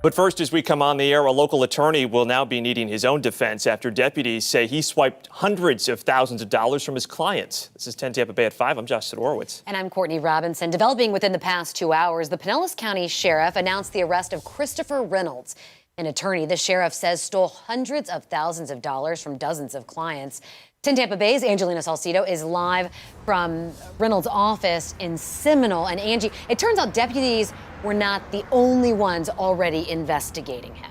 But first, as we come on the air, a local attorney will now be needing his own defense after deputies say he swiped hundreds of thousands of dollars from his clients. This is 10 Tampa Bay at 5. I'm Josh Sidorowitz. And I'm Courtney Robinson. Developing within the past 2 hours, the Pinellas County Sheriff announced the arrest of Christopher Reynolds. An attorney, the sheriff says, stole hundreds of thousands of dollars from dozens of clients. 10 Tampa Bay's Angelina Salcido is live from Reynolds' office in Seminole. And Angie, it turns out deputies were not the only ones already investigating him.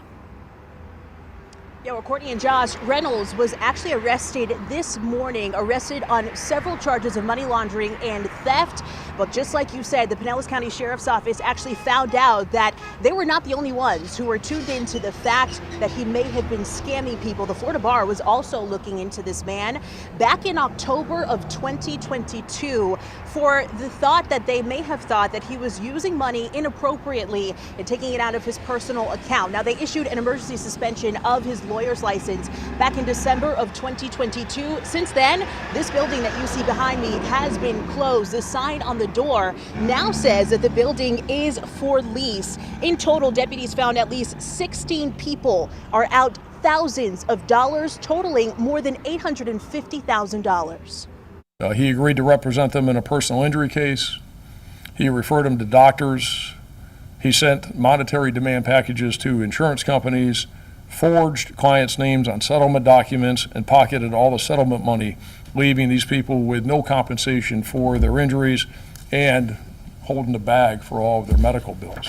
Yeah, well, Courtney and Josh, Reynolds was actually arrested this morning, arrested on several charges of money laundering and theft. But just like you said, the Pinellas County Sheriff's Office actually found out that they were not the only ones who were tuned into the fact that he may have been scamming people. The Florida Bar was also looking into this man back in October of 2022 for the thought that they may have thought that he was using money inappropriately and taking it out of his personal account. Now, they issued an emergency suspension of his lawyer's license back in December of 2022. Since then, this building that you see behind me has been closed. The sign on the door now says that the building is for lease. In total, deputies found at least 16 people are out thousands of dollars, totaling more than $850,000. He agreed to represent them in a personal injury case. He referred them to doctors. He sent monetary demand packages to insurance companies, forged clients' names on settlement documents, and pocketed all the settlement money, leaving these people with no compensation for their injuries and holding the bag for all of their medical bills.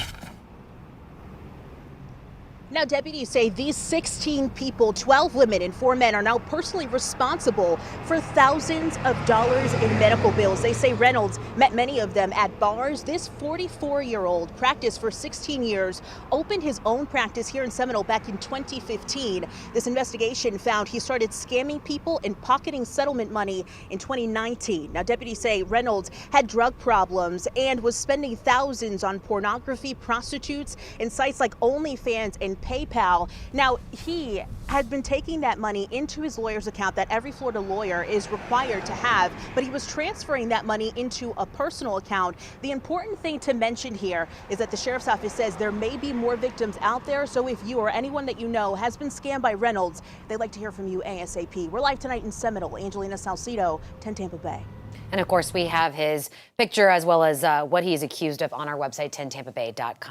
Now, deputies say these 16 people, 12 women and 4 men, are now personally responsible for thousands of dollars in medical bills. They say Reynolds met many of them at bars. This 44-year-old practiced for 16 years, opened his own practice here in Seminole back in 2015. This investigation found he started scamming people and pocketing settlement money in 2019. Now, deputies say Reynolds had drug problems and was spending thousands on pornography, prostitutes, and sites like OnlyFans and PayPal. Now, he had been taking that money into his lawyer's account that every Florida lawyer is required to have, but he was transferring that money into a personal account. The important thing to mention here is that the sheriff's office says there may be more victims out there, so if you or anyone that you know has been scammed by Reynolds, they'd like to hear from you ASAP. We're live tonight in Seminole. Angelina Salcido, 10 Tampa Bay. And of course, we have his picture as well as what he is accused of on our website, 10tampabay.com.